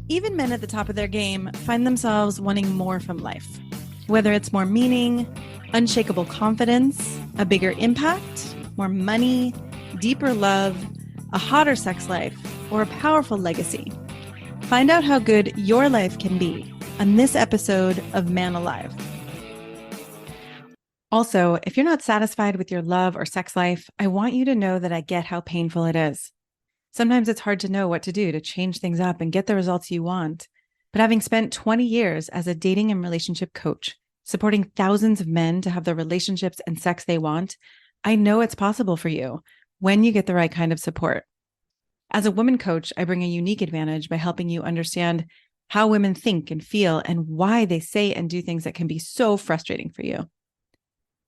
Even men at the top of their game find themselves wanting more from life. Whether it's more meaning, unshakable confidence, a bigger impact, more money, deeper love, a hotter sex life, or a powerful legacy. Find out how good your life can be on this episode of Man Alive. Also, if you're not satisfied with your love or sex life, I want you to know that I get how painful it is. Sometimes it's hard to know what to do to change things up and get the results you want. But having spent 20 years as a dating and relationship coach, supporting thousands of men to have the relationships and sex they want, I know it's possible for you when you get the right kind of support. As a woman coach, I bring a unique advantage by helping you understand how women think and feel and why they say and do things that can be so frustrating for you.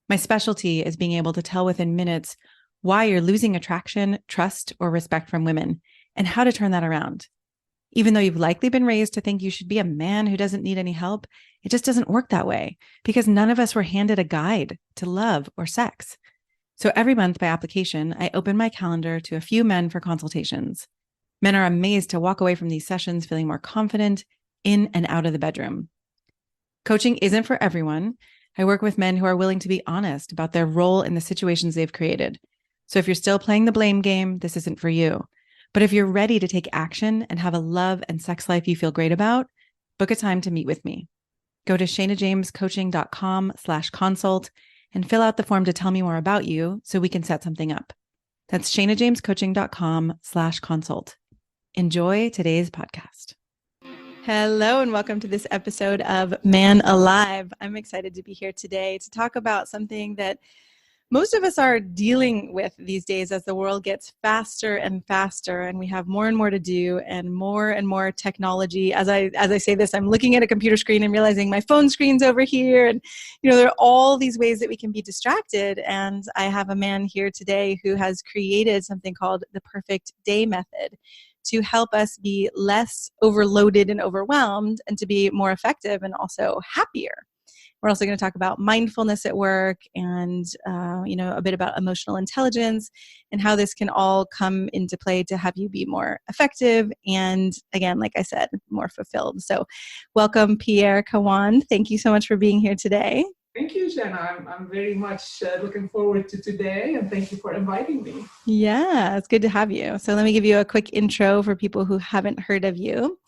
My specialty is being able to tell within minutes why you're losing attraction, trust, or respect from women, and how to turn that around. Even though you've likely been raised to think you should be a man who doesn't need any help, it just doesn't work that way because none of us were handed a guide to love or sex. So every month by application, I open my calendar to a few men for consultations. Men are amazed to walk away from these sessions feeling more confident in and out of the bedroom. Coaching isn't for everyone. I work with men who are willing to be honest about their role in the situations they've created. So if you're still playing the blame game, this isn't for you. But if you're ready to take action and have a love and sex life you feel great about, book a time to meet with me. Go to shanajamescoaching.com/consult and fill out the form to tell me more about you so we can set something up. That's shanajamescoaching.com/consult. Enjoy today's podcast. Hello and welcome to this episode of Man Alive. I'm excited to be here today to talk about something that most of us are dealing with these days as the world gets faster and faster and we have more and more to do and more technology. As I say this, I'm looking at a computer screen and realizing my phone screen's over here. And, there are all these ways that we can be distracted. And I have a man here today who has created something called the Perfect Day Method to help us be less overloaded and overwhelmed and to be more effective and also happier. We're also going to talk about mindfulness at work and, a bit about emotional intelligence and how this can all come into play to have you be more effective and, again, like I said, more fulfilled. So welcome, Pierre Kawan. Thank you so much for being here today. Thank you, Jenna. I'm very much looking forward to today, and thank you for inviting me. Yeah, it's good to have you. So let me give you a quick intro for people who haven't heard of you.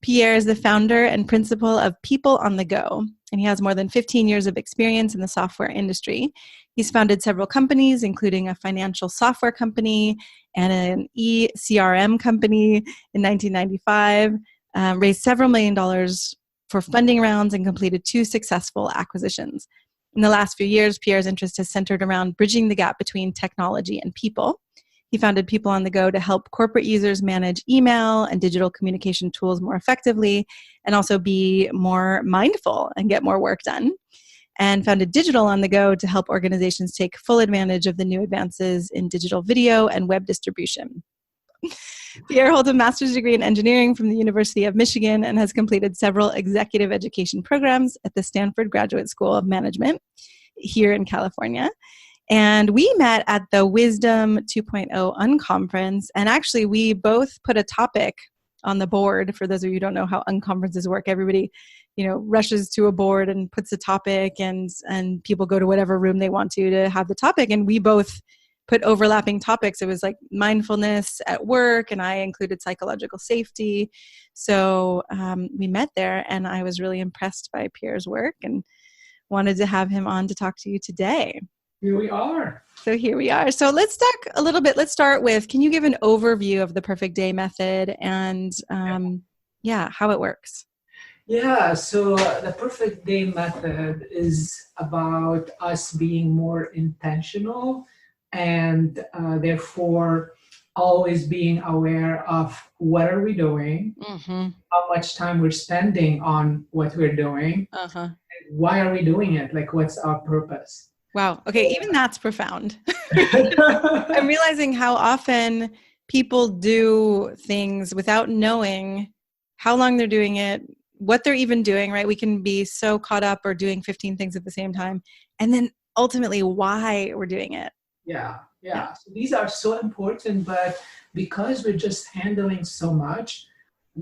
Pierre is the founder and principal of People on the Go, and he has more than 15 years of experience in the software industry. He's founded several companies, including a financial software company and an e-CRM company in 1995, raised several $1 million for funding rounds, and completed 2 successful acquisitions. In the last few years, Pierre's interest has centered around bridging the gap between technology and people. He founded People on the Go to help corporate users manage email and digital communication tools more effectively and also be more mindful and get more work done. And founded Digital on the Go to help organizations take full advantage of the new advances in digital video and web distribution. Pierre holds a master's degree in engineering from the University of Michigan and has completed several executive education programs at the Stanford Graduate School of Management here in California. And we met at the Wisdom 2.0 Unconference. And actually, we both put a topic on the board. For those of you who don't know how unconferences work, everybody, rushes to a board and puts a topic and people go to whatever room they want to have the topic. And we both put overlapping topics. It was like mindfulness at work, and I included psychological safety. So we met there, and I was really impressed by Pierre's work and wanted to have him on to talk to you today. Here we are. So here we are. So let's talk a little bit. Let's start with, can you give an overview of the Perfect Day Method and how it works? Yeah, so the Perfect Day Method is about us being more intentional and therefore always being aware of what are we doing, how much time we're spending on what we're doing, and why are we doing it? Like, what's our purpose? Wow. Okay. Even that's profound. I'm realizing how often people do things without knowing how long they're doing it, what they're even doing, right? We can be so caught up or doing 15 things at the same time. And then ultimately why we're doing it. Yeah. So these are so important, but because we're just handling so much,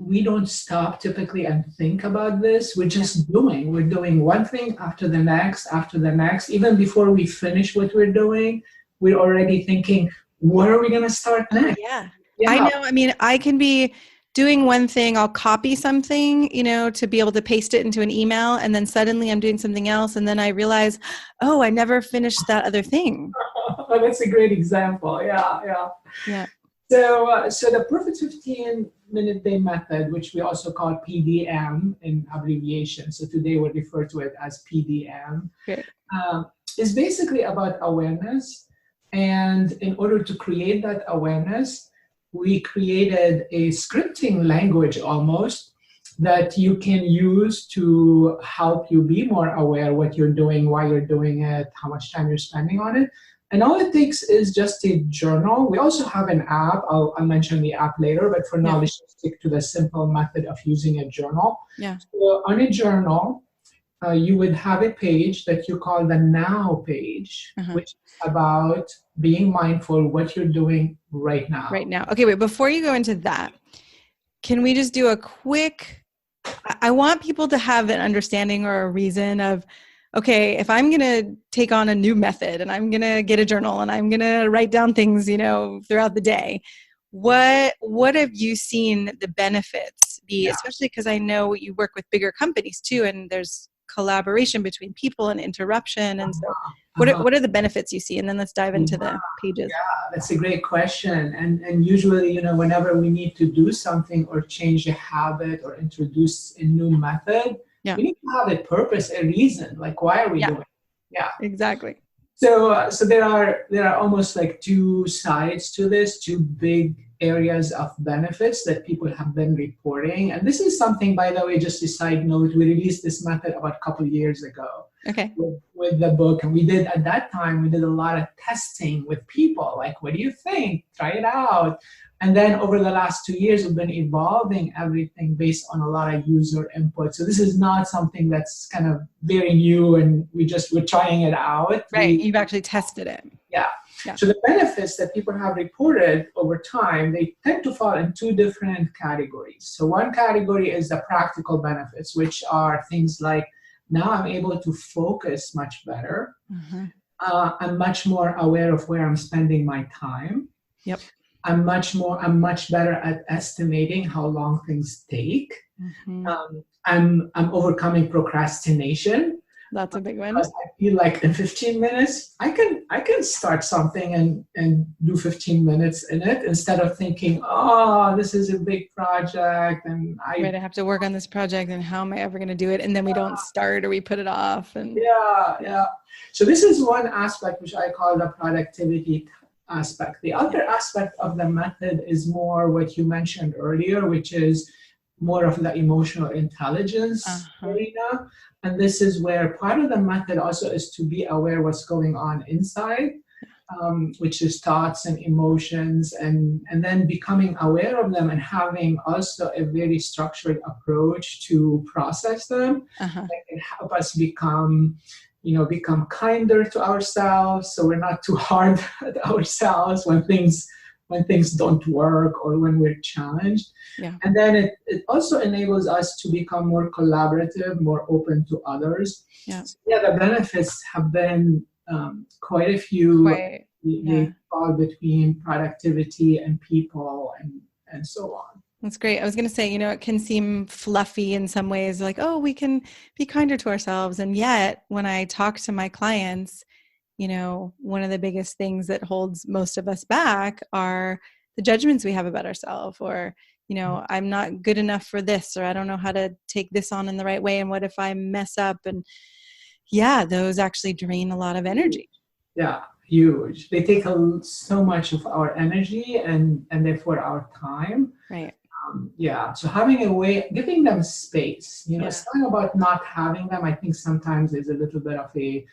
we don't stop typically and think about this. We're just doing. We're doing one thing after the next, after the next. Even before we finish what we're doing, we're already thinking, what are we going to start Oh, next? yeah. I Yeah. know. I mean, I can be doing one thing, I'll copy something, to be able to paste it into an email. And then suddenly I'm doing something else. And then I realize, oh, I never finished that other thing. Oh, that's a great example. Yeah, yeah. Yeah. So the perfect 15-minute day method, which we also call PDM in abbreviation, so today we refer to it as PDM, Great. is basically about awareness. And in order to create that awareness, we created a scripting language almost that you can use to help you be more aware what you're doing, why you're doing it, how much time you're spending on it. And all it takes is just a journal. We also have an app. I'll mention the app later, but for now, let's just stick to the simple method of using a journal. Yeah. So on a journal, you would have a page that you call the Now page, which is about being mindful what you're doing right now. Right now. Okay, wait, before you go into that, can we just do a quick, I want people to have an understanding or a reason of, okay, if I'm going to take on a new method and I'm going to get a journal and I'm going to write down things, throughout the day, what have you seen the benefits be, especially because I know you work with bigger companies too, and there's collaboration between people and interruption. And so what are the benefits you see? And then let's dive into the pages. Yeah, that's a great question. And usually, whenever we need to do something or change a habit or introduce a new method, we need to have a purpose, a reason. Like, why are we doing it? Yeah, exactly. So there are almost like two sides to this, two big areas of benefits that people have been reporting. And this is something, by the way, just a side note, we released this method about a couple of years ago. Okay. With the book. And at that time, we did a lot of testing with people. Like, what do you think? Try it out. And then over the last 2 years, we've been evolving everything based on a lot of user input. So this is not something that's kind of very new and we're trying it out. Right. You've actually tested it. Yeah. So the benefits that people have reported over time, they tend to fall in two different categories. So one category is the practical benefits, which are things like, now I'm able to focus much better. I'm much more aware of where I'm spending my time. Yep. I'm much better at estimating how long things take. I'm overcoming procrastination. That's a big one. Because I feel like in 15 minutes, I can start something and do 15 minutes in it instead of thinking, oh, this is a big project and I have to work on this project and how am I ever going to do it? And then we don't start or we put it off. And yeah. So this is one aspect which I call the productivity aspect. The other aspect of the method is more what you mentioned earlier, which is more of the emotional intelligence arena. And this is where part of the method also is to be aware what's going on inside, which is thoughts and emotions, and then becoming aware of them and having also a very structured approach to process them. That can help us become kinder to ourselves, so we're not too hard at ourselves when things don't work or when we're challenged. And then it also enables us to become more collaborative, more open to others. The benefits have been quite a few. They fall between productivity and people and so on. That's great. I was going to say, it can seem fluffy in some ways, like, oh, we can be kinder to ourselves. And yet when I talk to my clients, one of the biggest things that holds most of us back are the judgments we have about ourselves, or, I'm not good enough for this, or I don't know how to take this on in the right way. And what if I mess up? And those actually drain a lot of energy. Yeah, huge. They take so much of our energy and therefore our time. Right. So having a way, giving them space, it's not about not having them. I think sometimes there's a little bit of a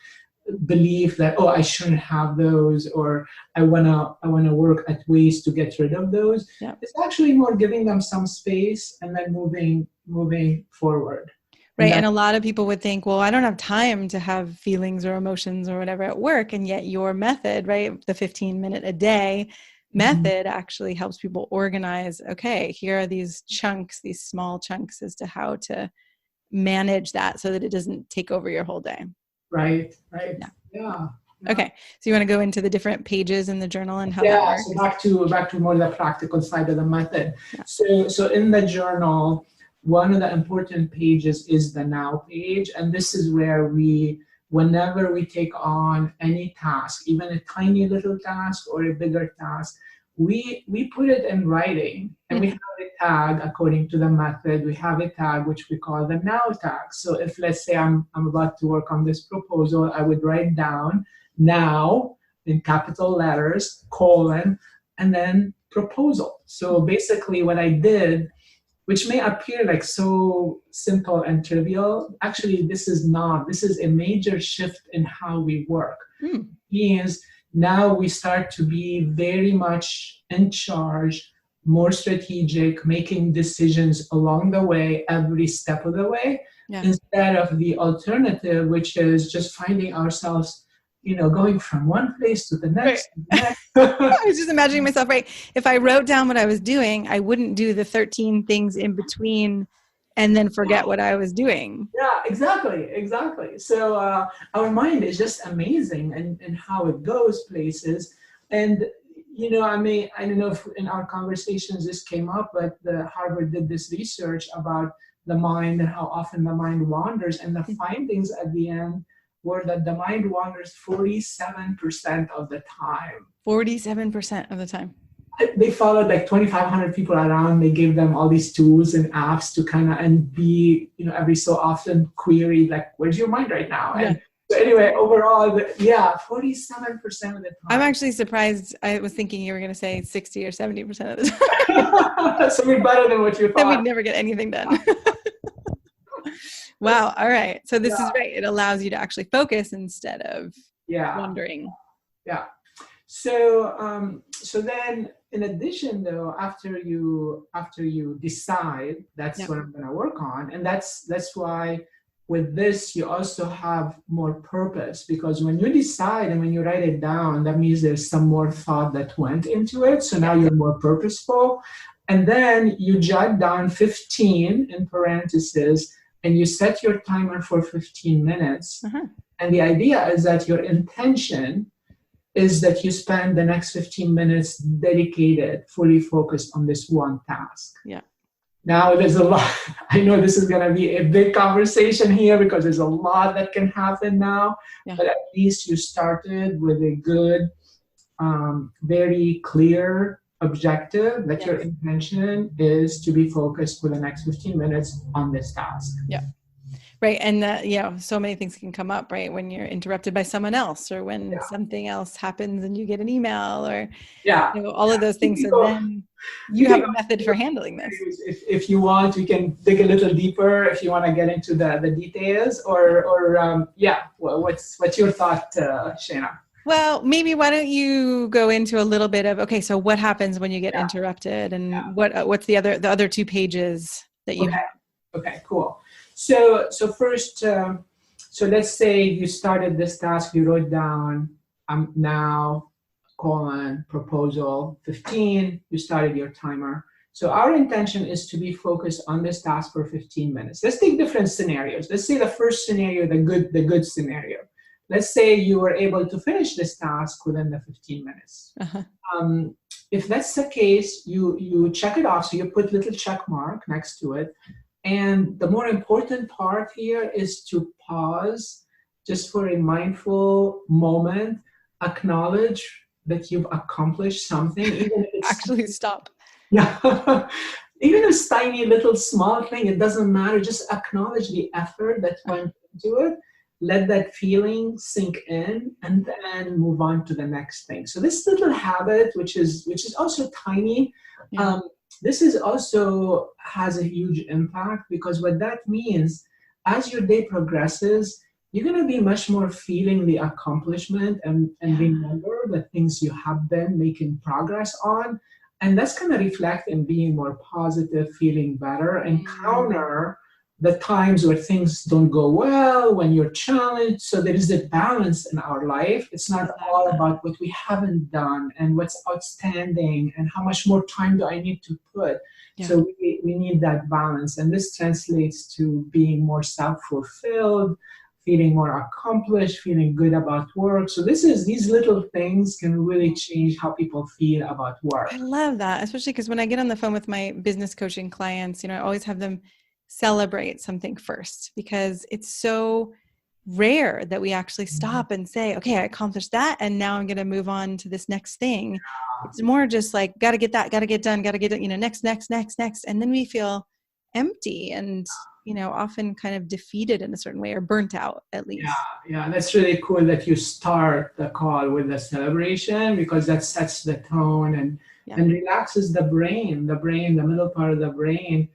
belief that, oh, I shouldn't have those, or I wanna work at ways to get rid of those. It's actually more giving them some space and then moving forward. Right. And a lot of people would think, well, I don't have time to have feelings or emotions or whatever at work. And yet your method, right, the 15-minute a day method actually helps people organize, okay, here are these chunks, these small chunks as to how to manage that so that it doesn't take over your whole day. Right. Yeah. Yeah. Okay. So you want to go into the different pages in the journal and how that works? So back to more the practical side of the method. Yeah. So in the journal, one of the important pages is the now page. And this is where whenever we take on any task, even a tiny little task or a bigger task, we put it in writing, and we have a tag according to the method. We have a tag which we call the now tag. So if, let's say, I'm about to work on this proposal, I would write down now in capital letters, colon, and then proposal. So basically what I did, which may appear like so simple and trivial, actually this is not. This is a major shift in how we work. Means now we start to be very much in charge, more strategic, making decisions along the way, every step of the way, instead of the alternative, which is just finding ourselves going from one place to the next. Right. I was just imagining myself, right? If I wrote down what I was doing, I wouldn't do the 13 things in between and then forget what I was doing. Yeah, exactly. So our mind is just amazing and how it goes places. And, I don't know if in our conversations this came up, but Harvard did this research about the mind and how often the mind wanders. And the findings at the end were that the mind wanders 47% of the time. 47% of the time. They followed like 2,500 people around. They gave them all these tools and apps to and be, every so often query, like, where's your mind right now? And so anyway, overall, 47% of the time. I'm actually surprised. I was thinking you were going to say 60 or 70% of the time. So we're better than what you thought. Then we'd never get anything done. Wow. All right. So this is right. It allows you to actually focus instead of wondering. Yeah. So then in addition though, after you decide that's what I'm going to work on, and that's why with this you also have more purpose, because when you decide and when you write it down, that means there's some more thought that went into it. So now you're more purposeful. And then you jot down 15 in parentheses, and you set your timer for 15 minutes. And the idea is that your intention is that you spend the next 15 minutes dedicated, fully focused on this one task. Yeah. Now there's a lot. I know this is going to be a big conversation here because there's a lot that can happen now. But at least you started with a good, very clear objective that your intention is to be focused for the next 15 minutes on this task. Yeah. Right. And so many things can come up, right? When you're interrupted by someone else, or when something else happens and you get an email, or all of those things. So then you have a method for handling this. If you want, we can dig a little deeper if you want to get into the details, what's your thought, Shana? Well, maybe why don't you go into a little bit of, okay, so what happens when you get interrupted, and what's the other 2 pages that you have? Okay, cool. So first, so let's say you started this task, you wrote down now, proposal 15, you started your timer. So our intention is to be focused on this task for 15 minutes. Let's take different scenarios. Let's say the first scenario, the good scenario. Let's say you were able to finish this task within the 15 minutes. If that's the case, you check it off. So you put little check mark next to it. And the more important part here is to pause just for a mindful moment, acknowledge that you've accomplished something. Even if it's actually stop. Yeah. Even if it's tiny little small thing, it doesn't matter. Just acknowledge the effort that went into it. Let that feeling sink in, and then move on to the next thing. So this little habit, which is also tiny, this is also has a huge impact, because what that means, as your day progresses, you're going to be much more feeling the accomplishment and remember the things you have been making progress on. And that's going to reflect in being more positive, feeling better, and counter the times where things don't go well, when you're challenged. So there is a balance in our life. It's not all about what we haven't done and what's outstanding and how much more time do I need to put. Yeah. So we need that balance. And this translates to being more self-fulfilled, feeling more accomplished, feeling good about work. So these little things can really change how people feel about work. I love that, especially because when I get on the phone with my business coaching clients, I always have them celebrate something first, because it's so rare that we actually stop and say, okay, I accomplished that, and now I'm going to move on to this next thing. It's more just like, got to get that, got to get done, got to get it, next. And then we feel empty and, often kind of defeated in a certain way, or burnt out at least. Yeah, that's really cool that you start the call with the celebration, because that sets the tone and relaxes the brain. The middle part of the brain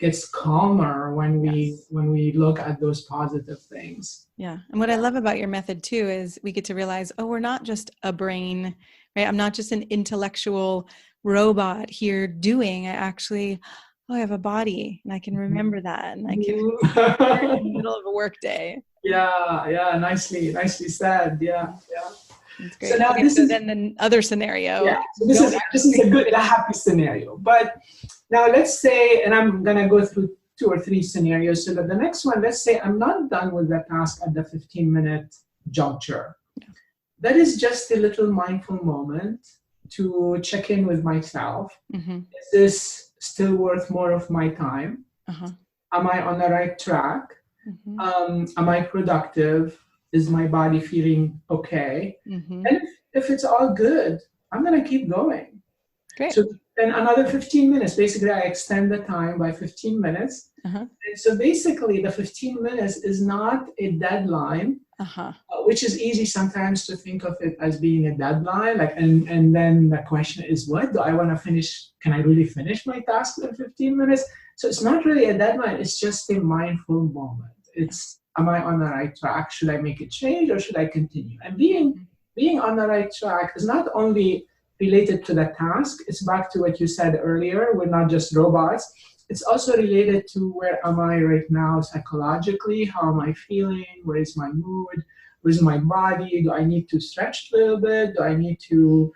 gets calmer when we look at those positive things. Yeah. And what I love about your method too is we get to realize, we're not just a brain, right? I'm not just an intellectual robot here doing. I have a body, and I can remember that, and I can in the middle of a work day. Yeah, nicely said. Yeah. That's great. So now then the other scenario. Yeah. So this is a good, happy scenario. But now let's say, and I'm gonna go through 2 or 3 scenarios. So that the next one, let's say I'm not done with the task at the 15-minute juncture. Yeah. That is just a little mindful moment to check in with myself. Mm-hmm. Is this still worth more of my time? Uh-huh. Am I on the right track? Mm-hmm. Am I productive? Is my body feeling okay? Mm-hmm. And if it's all good, I'm going to keep going. Great. So then another 15 minutes. Basically, I extend the time by 15 minutes. Uh-huh. And so basically, the 15 minutes is not a deadline, which is easy sometimes to think of it as being a deadline. And then the question is, what do I want to finish? Can I really finish my task in 15 minutes? So it's not really a deadline. It's just a mindful moment. It's, am I on the right track? Should I make a change, or should I continue? And being on the right track is not only related to the task. It's back to what you said earlier. We're not just robots. It's also related to, where am I right now psychologically? How am I feeling? Where is my mood? Where's my body? Do I need to stretch a little bit? Do I need to,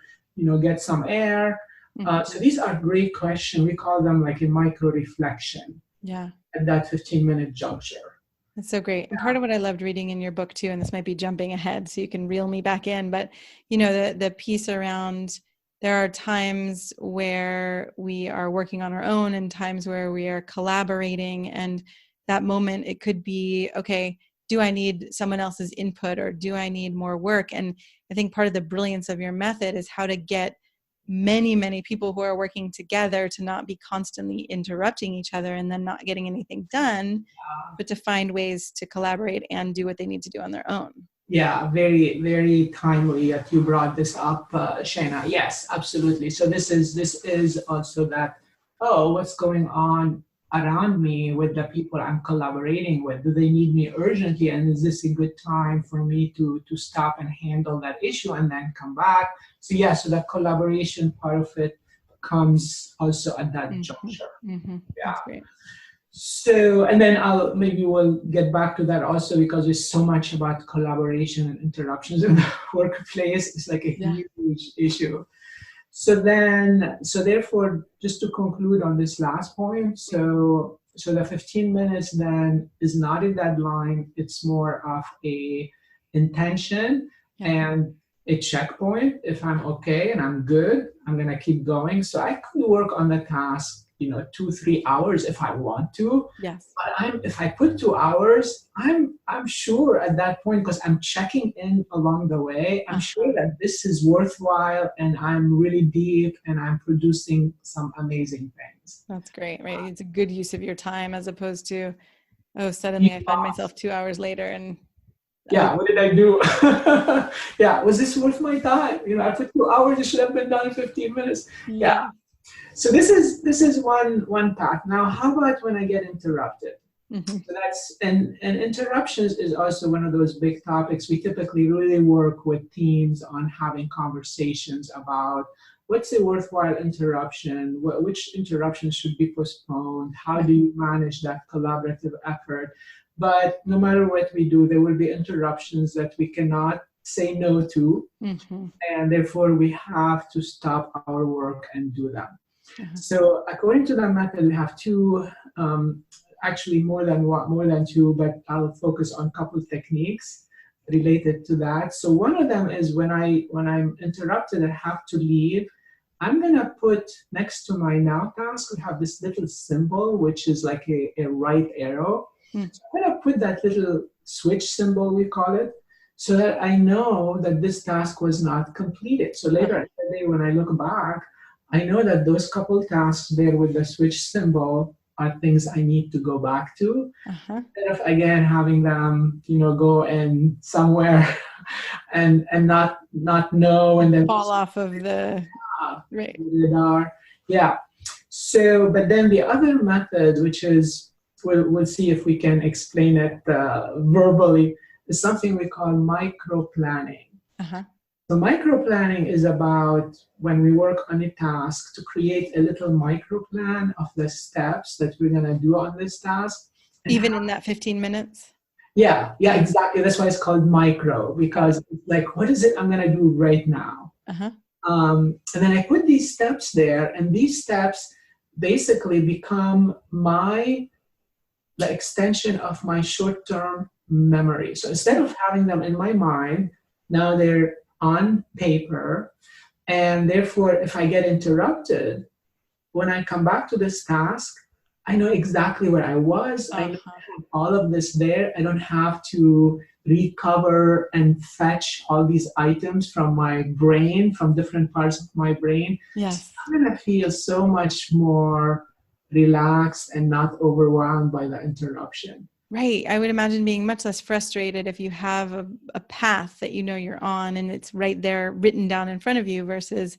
get some air? Mm-hmm. So these are great questions. We call them like a micro reflection. Yeah. At that 15-minute juncture. That's so great. And part of what I loved reading in your book too, and this might be jumping ahead so you can reel me back in, but the piece around, there are times where we are working on our own and times where we are collaborating. And that moment, it could be, okay, do I need someone else's input, or do I need more work? And I think part of the brilliance of your method is how to get many, many people who are working together to not be constantly interrupting each other and then not getting anything done, but to find ways to collaborate and do what they need to do on their own. Yeah, very, very timely that you brought this up, Shana. Yes, absolutely. So this is also that, what's going on around me with the people I'm collaborating with? Do they need me urgently? And is this a good time for me to stop and handle that issue and then come back? So so the collaboration part of it comes also at that juncture. Mm-hmm. Yeah. That's great. So, and then we'll get back to that also, because there's so much about collaboration and interruptions in the workplace. It's like a huge issue. So therefore, just to conclude on this last point, so the 15 minutes then is not a deadline. It's more of a intention and a checkpoint. If I'm okay and I'm good, I'm going to keep going. So I could work on the task 2-3 hours if I want to. Yes. But if I put 2 hours, I'm sure at that point, because I'm checking in along the way, I'm sure that this is worthwhile and I'm really deep and I'm producing some amazing things. That's great, right? It's a good use of your time, as opposed to, suddenly I find myself 2 hours later and what did I do? Was this worth my time? I put 2 hours, it should have been done in 15 minutes. Yeah. So this is one path. Now, how about when I get interrupted? Mm-hmm. So that's and interruptions is also one of those big topics. We typically really work with teams on having conversations about what's a worthwhile interruption? Which interruptions should be postponed? How do you manage that collaborative effort? But no matter what we do, there will be interruptions that we cannot say no to, and therefore we have to stop our work and do them. So according to that method, we have two, actually more than two, but I'll focus on a couple of techniques related to that. So one of them is when I'm interrupted and have to leave, I'm gonna put next to my now task, we have this little symbol, which is like a right arrow. So I'm gonna put that little switch symbol, we call it, so that I know that this task was not completed. So later in the day, when I look back, I know that those couple tasks there with the switch symbol are things I need to go back to. Instead of, again, having them, go in somewhere and not know and then fall off of the radar. Yeah. So, but then the other method, which is, we'll see if we can explain it verbally, is something we call micro-planning. So micro-planning is about when we work on a task to create a little micro-plan of the steps that we're going to do on this task. Even in that 15 minutes? Yeah, exactly. That's why it's called micro, because it's like, what is it I'm going to do right now? And then I put these steps there, and these steps basically become the extension of my short-term memory. So instead of having them in my mind, now they're on paper, and therefore if I get interrupted, when I come back to this task, I know exactly where I was. I know I have all of this there. I don't have to recover and fetch all these items from my brain, from different parts of my brain. Yes. So I'm going to feel so much more relaxed and not overwhelmed by the interruption. Right. I would imagine being much less frustrated if you have a path that you're on and it's right there written down in front of you versus,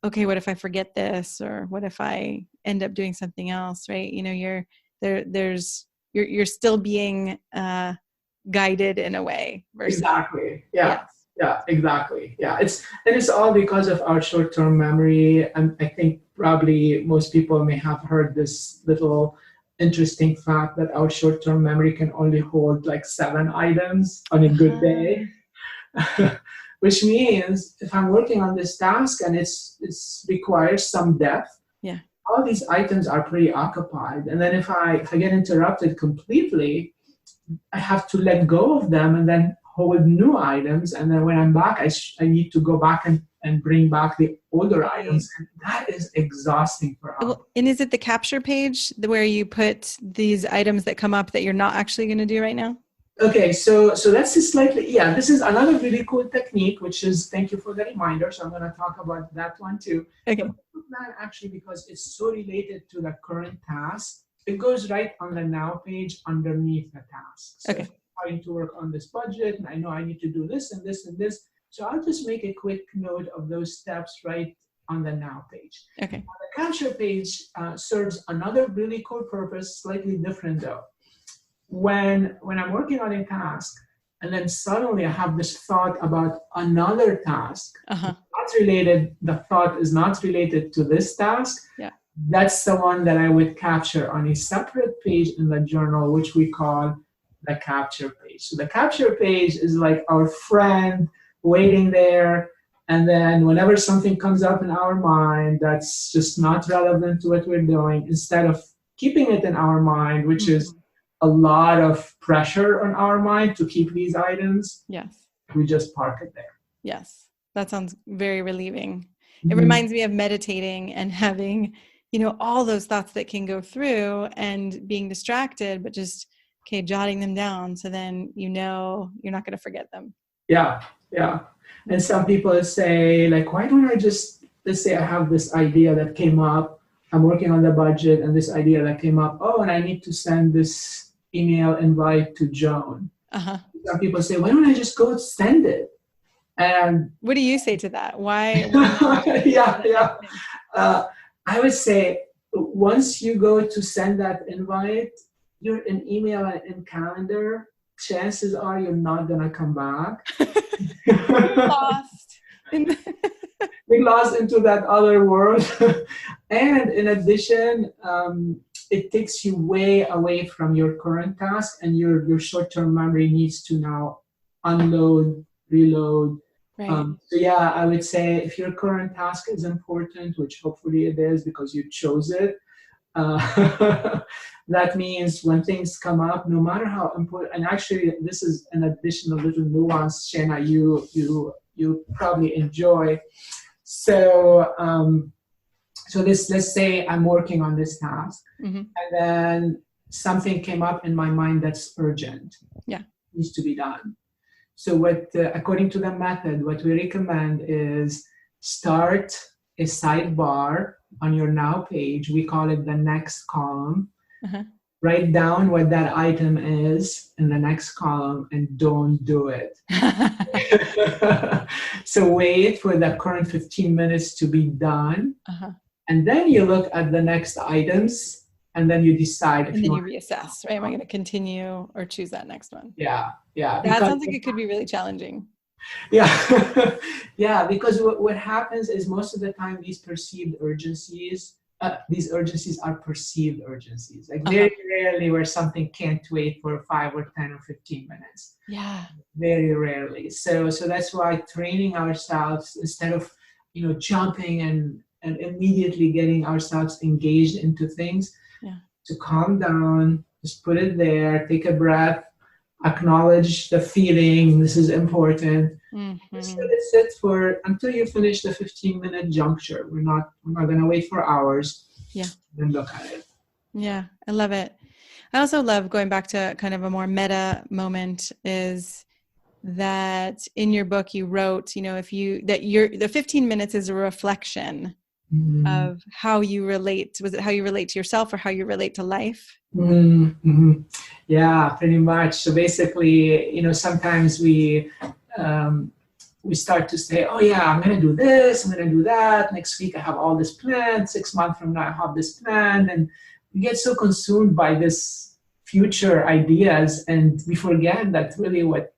okay, what if I forget this, or what if I end up doing something else, right? You're still being guided in a way. Exactly. Yeah. Yeah, exactly. Yeah. It's all because of our short-term memory. And I think probably most people may have heard this little interesting fact that our short-term memory can only hold like 7 items on a good day, which means if I'm working on this task and it's requires some depth, all these items are pretty occupied. And then if I get interrupted completely, I have to let go of them and then hold new items. And then when I'm back, I need to go back and bring back the older items. And that is exhausting for us. And is it the capture page where you put these items that come up that you're not actually going to do right now? Okay, so that's a slightly, this is another really cool technique, which is, thank you for the reminder. So I'm going to talk about that one too. Okay. The plan, actually, because it's so related to the current task, it goes right on the now page underneath the task. So if I'm trying to work on this budget, and I know I need to do this and this and this. So I'll just make a quick note of those steps right on the now page. Okay. Now, the capture page serves another really cool purpose, slightly different though. When I'm working on a task, and then suddenly I have this thought about another task, not related, the thought is not related to this task. Yeah. That's the one that I would capture on a separate page in the journal, which we call the capture page. So the capture page is like our friend waiting there. And then whenever something comes up in our mind that's just not relevant to what we're doing, instead of keeping it in our mind, which is a lot of pressure on our mind to keep these items, we just park it there. Yes, that sounds very relieving. It reminds me of meditating and having, all those thoughts that can go through and being distracted, but just, jotting them down. So then, you're not going to forget them. Yeah. And some people say, like, why don't I just, let's say I have this idea that came up, I'm working on the budget, and this idea that came up, and I need to send this email invite to Joan. Some people say, why don't I just go send it? And what do you say to that? Why? I would say, once you go to send that invite, you're in email and in calendar, chances are you're not going to come back. Lost. we lost into that other world. And in addition, it takes you way away from your current task, and your short-term memory needs to now unload, reload. Right. So yeah, I would say if your current task is important, which hopefully it is because you chose it, that means when things come up, no matter how important, and actually this is an additional little nuance, Shana, you probably enjoy. So so this, let's say I'm working on this task, Mm-hmm. and then something came up in my mind that's urgent, Yeah. needs to be done. So what, according to the method, what we recommend is start a sidebar on your now page. We call it the next column. Uh-huh. Write down what that item is in the next column and don't do it. So wait for the current 15 minutes to be done. Uh-huh. And then you look at the next items, and then you decide if And then you you want. reassess, right? Am I going to continue or choose that next one? Yeah, That because sounds like it could be really challenging. yeah, yeah. Because what happens is most of the time these perceived urgencies, these urgencies are perceived urgencies. Like very rarely where something can't wait for 5 or 10 or 15 minutes. Yeah. Very rarely. So that's why training ourselves instead of jumping and immediately getting ourselves engaged into things, to calm down, just put it there, take a breath, acknowledge the feeling, this is important. Just let it sit for until you finish the 15-minute juncture. We're not gonna wait for hours. Yeah. Then look at it. Yeah, I love it. I also love going back to kind of a more meta moment is that in your book you wrote, the 15 minutes is a reflection of how you relate. Was it how you relate to yourself or how you relate to life? Yeah, pretty much. So basically, sometimes we start to say, oh yeah, I'm going to do this, I'm going to do that. Next week I have all this planned. 6 months from now I have this planned. And we get so consumed by this future ideas, and we forget that really what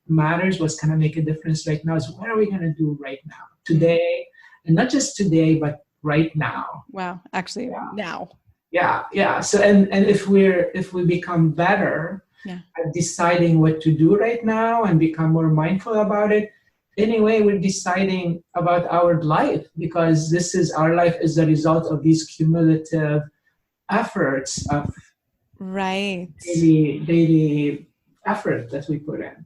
matters, what's going to make a difference right now is what are we going to do right now, today, and not just today, but right now. Wow, actually, now. Yeah. So and if we become better at deciding what to do right now and become more mindful about it, anyway, we're deciding about our life, because our life is the result of these cumulative efforts of daily effort that we put in.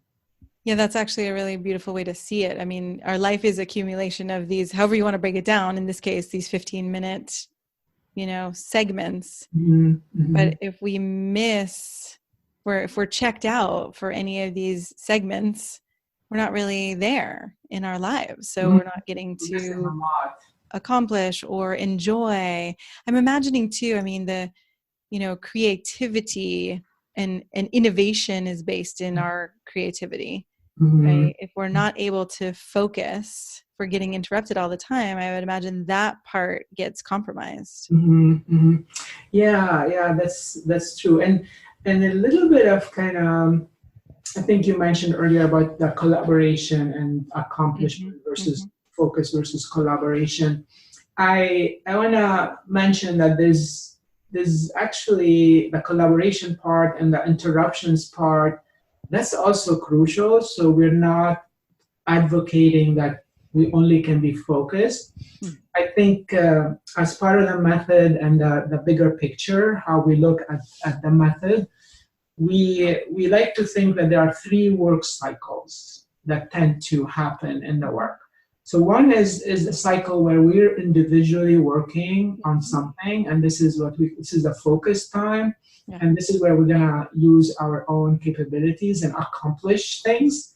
Yeah, that's actually a really beautiful way to see it. I mean, our life is accumulation of these, however you want to break it down, in this case, these 15-minute, segments. But if we if we're checked out for any of these segments, we're not really there in our lives. So we're not getting to accomplish or enjoy. I'm imagining too, I mean, the, creativity and innovation is based in our creativity, right? If we're not able to focus, if we're getting interrupted all the time, I would imagine that part gets compromised. Yeah, that's true. And a little bit of kind of, I think you mentioned earlier about the collaboration and accomplishment versus focus versus collaboration. I want to mention that there's actually the collaboration part and the interruptions part. That's also crucial. So we're not advocating that we only can be focused. I think as part of the method and the bigger picture, how we look at the method, we like to think that there are 3 work cycles that tend to happen in the work. So one is a cycle where we're individually working on something, and this is the focus time, and this is where we're gonna use our own capabilities and accomplish things.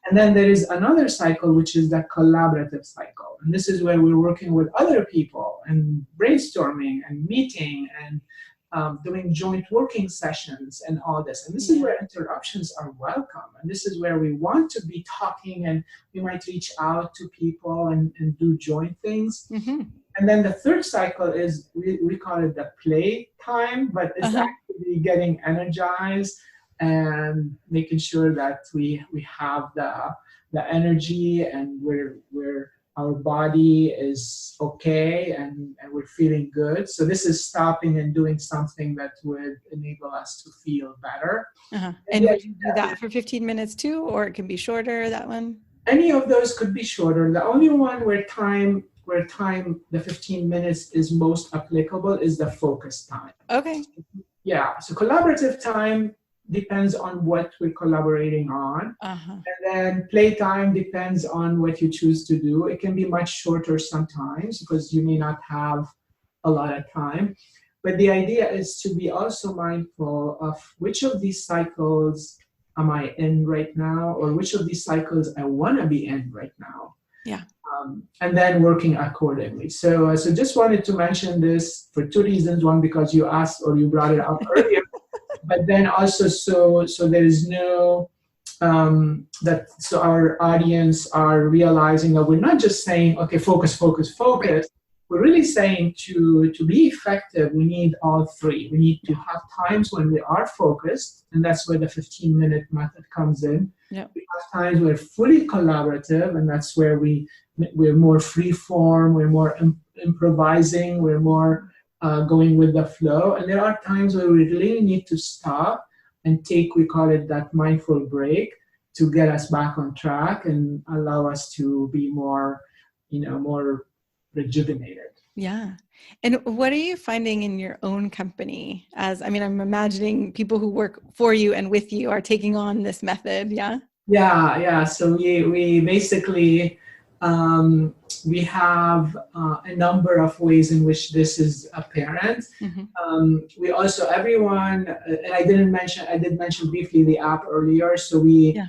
And then there is another cycle, which is the collaborative cycle, and this is where we're working with other people and brainstorming and meeting and doing joint working sessions and all this. And this is where interruptions are welcome. And this is where we want to be talking, and we might reach out to people and do joint things. And then the third cycle is, we call it the play time, but it's actually getting energized and making sure that we have the energy, and we're our body is okay and we're feeling good. So this is stopping and doing something that would enable us to feel better. Uh-huh. And And the would you do idea that for 15 minutes too, or it can be shorter, that one? any of those could be shorter. The only one where time the 15 minutes is most applicable is the focus time. Okay. Yeah, so collaborative time depends on what we're collaborating on. Uh-huh. And then playtime depends on what you choose to do. It can be much shorter sometimes because you may not have a lot of time. But the idea is to be also mindful of which of these cycles am I in right now, or which of these cycles I want to be in right now. Yeah. And then working accordingly. So just wanted to mention this for two reasons. One, because you asked or you brought it up earlier, but then also so there is no that so our audience are realizing that we're not just saying, okay, focus, focus, focus. We're really saying to be effective, we need all three. We need to have times when we are focused, and that's where the 15-minute method comes in. Yep. We have times we're fully collaborative, and that's where we're more free form, we're more improvising, we're more going with the flow. And there are times where we really need to stop and take, we call it that mindful break, to get us back on track and allow us to be more, more rejuvenated. Yeah. And what are you finding in your own company? I'm imagining people who work for you and with you are taking on this method. Yeah. Yeah. So we basically, we have a number of ways in which this is apparent. Mm-hmm. We also, everyone, and I did mention briefly the app earlier. So we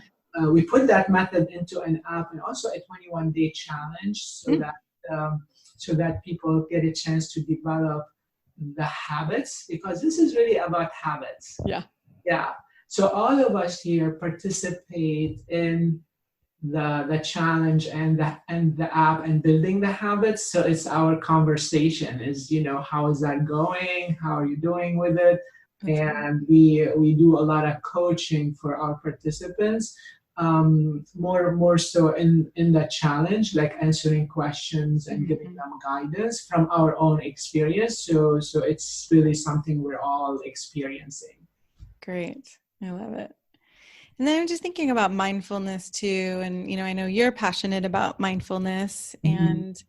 put that method into an app and also a 21-day challenge so that people get a chance to develop the habits, because this is really about habits. Yeah. So all of us here participate in the challenge and the app and building the habits. So it's our conversation is, how is that going? How are you doing with it? And we do a lot of coaching for our participants, more so in the challenge, like answering questions and giving them guidance from our own experience. So it's really something we're all experiencing. Great. I love it. And then I'm just thinking about mindfulness too. And, I know you're passionate about mindfulness, and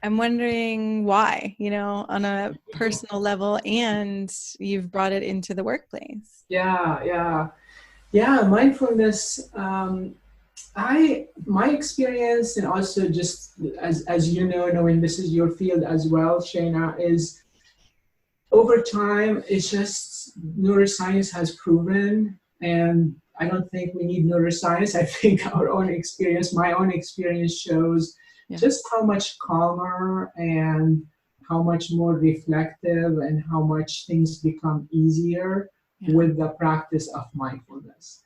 I'm wondering why, on a personal level, and you've brought it into the workplace. Yeah. Mindfulness. My experience, and also just as knowing this is your field as well, Shayna, is over time, it's just neuroscience has proven, and I don't think we need neuroscience. I think my own experience shows just how much calmer and how much more reflective and how much things become easier with the practice of mindfulness.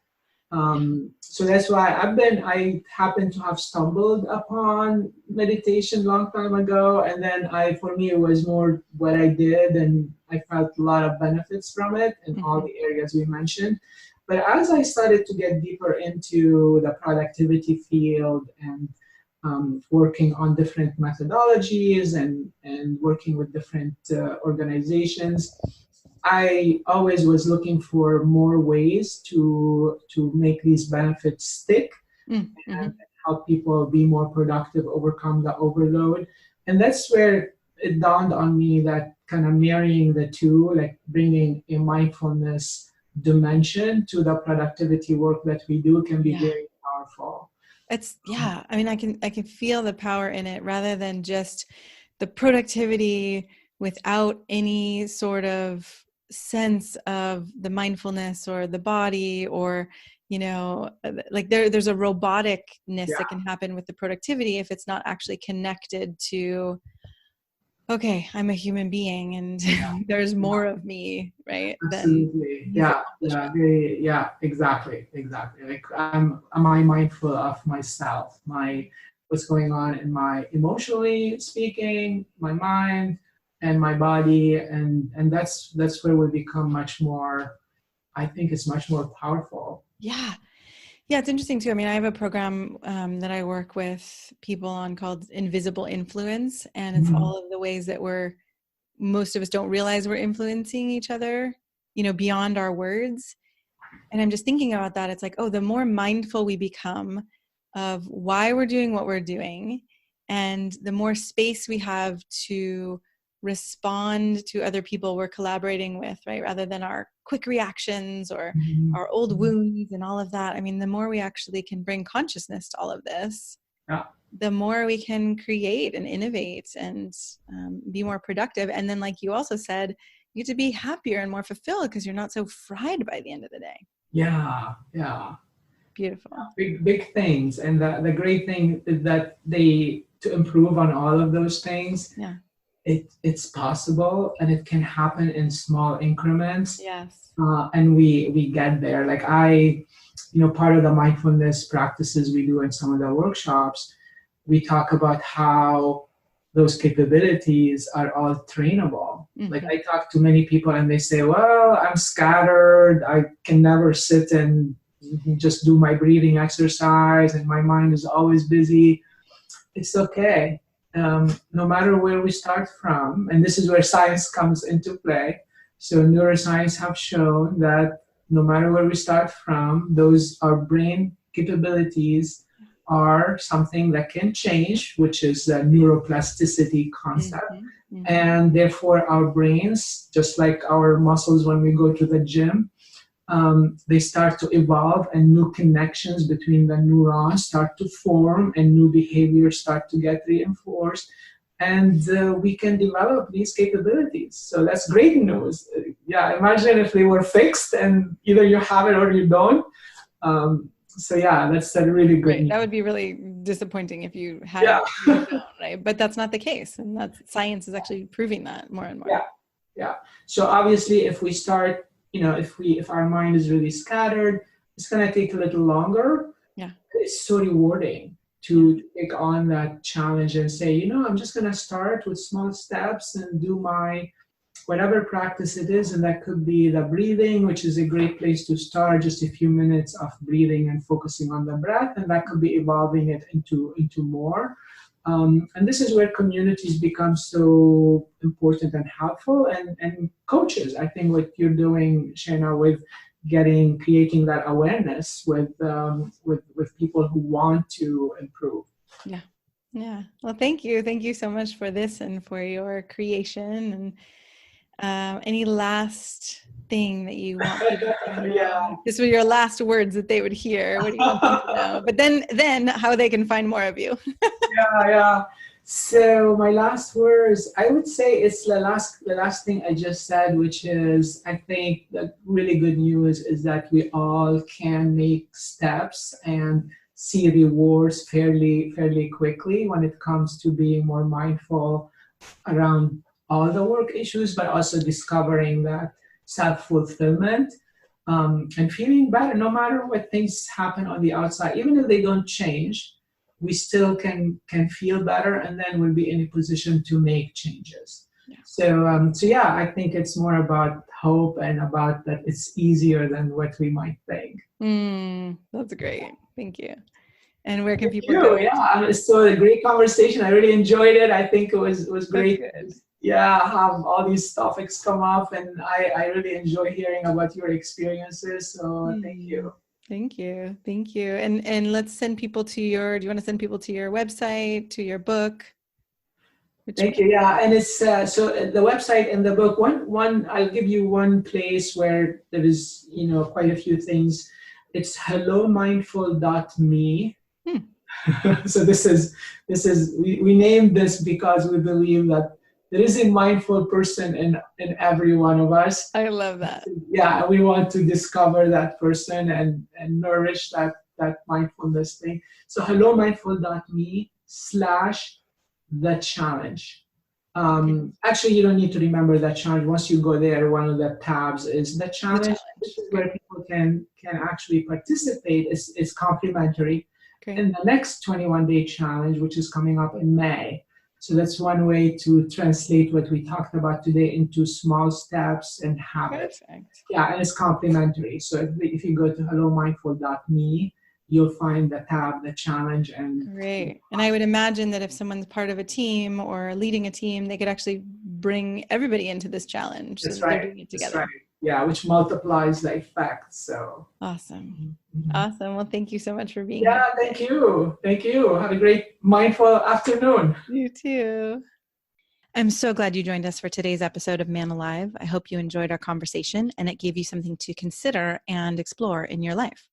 So that's why I happen to have stumbled upon meditation long time ago. And then for me, it was more what I did, and I felt a lot of benefits from it in all the areas we mentioned. But as I started to get deeper into the productivity field and working on different methodologies and working with different organizations, I always was looking for more ways to make these benefits stick and help people be more productive, overcome the overload. And that's where it dawned on me that kind of marrying the two, like bringing a mindfulness dimension to the productivity work that we do, can be very powerful. I can feel the power in it, rather than just the productivity without any sort of sense of the mindfulness or the body, or like there's a roboticness that can happen with the productivity if it's not actually connected to, okay, I'm a human being and there's more of me, right? Absolutely. Exactly. Like am I mindful of myself, what's going on in my emotionally speaking, my mind and my body, and that's where we become much more, I think it's much more powerful. Yeah. Yeah, it's interesting too. I mean, I have a program that I work with people on called Invisible Influence, and it's Mhm. all of the ways that most of us don't realize we're influencing each other, beyond our words. And I'm just thinking about that. It's like, oh, the more mindful we become of why we're doing what we're doing, and the more space we have to respond to other people we're collaborating with, right? Rather than our quick reactions or Mhm. our old wounds and all of that. I mean, the more we actually can bring consciousness to all of this, Yeah. the more we can create and innovate and be more productive. And then, like you also said, you get to be happier and more fulfilled because you're not so fried by the end of the day. Yeah. Yeah. Beautiful. Big things. And the great thing is that to improve on all of those things, Yeah. it's possible, and it can happen in small increments. Yes. And we get there. Like part of the mindfulness practices we do in some of the workshops, we talk about how those capabilities are all trainable. Like, Mm-hmm. I talk to many people and they say, well, I'm scattered, I can never sit and just do my breathing exercise, and my mind is always busy. It's okay. No matter where we start from, and this is where science comes into play. So neuroscience have shown that no matter where we start from, those our brain capabilities are something that can change, which is the neuroplasticity concept. Mm-hmm. Mm-hmm. And therefore, our brains, just like our muscles when we go to the gym, they start to evolve, and new connections between the neurons start to form, and new behaviors start to get reinforced, and we can develop these capabilities. So that's great news. Yeah, imagine if they were fixed and either you have it or you don't. So yeah, that's a really good Right. news. That would be really disappointing if you had Yeah. it and you don't, right? But that's not the case. And that's science is actually proving that more and more. Yeah. Yeah. So obviously, if we start, if our mind is really scattered, it's going to take a little longer. Yeah. It's so rewarding to take on that challenge and say, I'm just going to start with small steps and do my whatever practice it is. And that could be the breathing, which is a great place to start, just a few minutes of breathing and focusing on the breath. And that could be evolving it into more. And this is where communities become so important and helpful, and coaches. I think what you're doing, Shana, with creating that awareness with people who want to improve. Yeah. Yeah. Well, thank you. Thank you so much for this and for your creation. And any last thing that you want people to know? Yeah. This were your last words that they would hear. What do you want them to know? But then how they can find more of you. Yeah. So my last words, I would say it's the last thing I just said, which is, I think the really good news is that we all can make steps and see rewards fairly quickly when it comes to being more mindful around all the work issues, but also discovering that self-fulfillment, and feeling better no matter what things happen on the outside. Even if they don't change, we still can feel better, and then we'll be in a position to make changes. Yeah. So yeah, I think it's more about hope and about that it's easier than what we might think. That's great. Thank you. And where can people You, go? yeah, so a great conversation. I really enjoyed it. I think it was great. Good. Yeah, have all these topics come up, and I really enjoy hearing about your experiences. So thank you. Thank you. Thank you. And let's send people to do you want to send people to your website, to your book? Thank you. Yeah, and it's so the website and the book. One, I'll give you one place where there is quite a few things. It's hellomindful.me. So this is we named this because we believe that there is a mindful person in every one of us. I love that. Yeah, we want to discover that person and nourish that mindfulness thing. So hellomindful.me/the challenge. Actually, you don't need to remember that challenge. Once you go there, one of the tabs is the challenge. This is where people can actually participate. It's complimentary. Okay. In the next 21-day challenge, which is coming up in May. So that's one way to translate what we talked about today into small steps and habits. Perfect. Yeah, and it's complimentary. So if you go to hellomindful.me, you'll find the tab, the challenge, and Great. And I would imagine that if someone's part of a team or leading a team, they could actually bring everybody into this challenge so that's that they're right. doing it That's together. right. Yeah, which multiplies the effect. So Awesome. mhm. Awesome. Well, thank you so much for being here. Yeah, thank you. Thank you. Have a great mindful afternoon. You too. I'm so glad you joined us for today's episode of Man Alive. I hope you enjoyed our conversation and it gave you something to consider and explore in your life.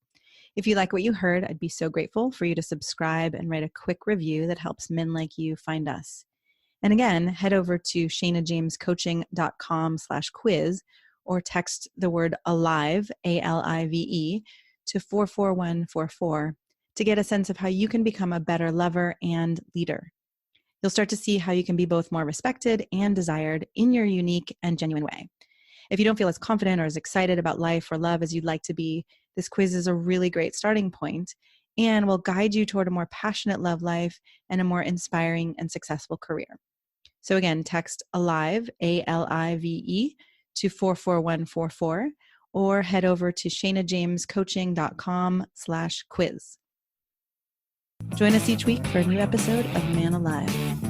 If you like what you heard, I'd be so grateful for you to subscribe and write a quick review that helps men like you find us. And again, head over to shanajamescoaching.com/quiz or text the word ALIVE, ALIVE, to 44144 to get a sense of how you can become a better lover and leader. You'll start to see how you can be both more respected and desired in your unique and genuine way. If you don't feel as confident or as excited about life or love as you'd like to be, this quiz is a really great starting point and will guide you toward a more passionate love life and a more inspiring and successful career. So again, text ALIVE, ALIVE, to 44144 or head over to shanajamescoaching.com/quiz. Join us each week for a new episode of Man Alive.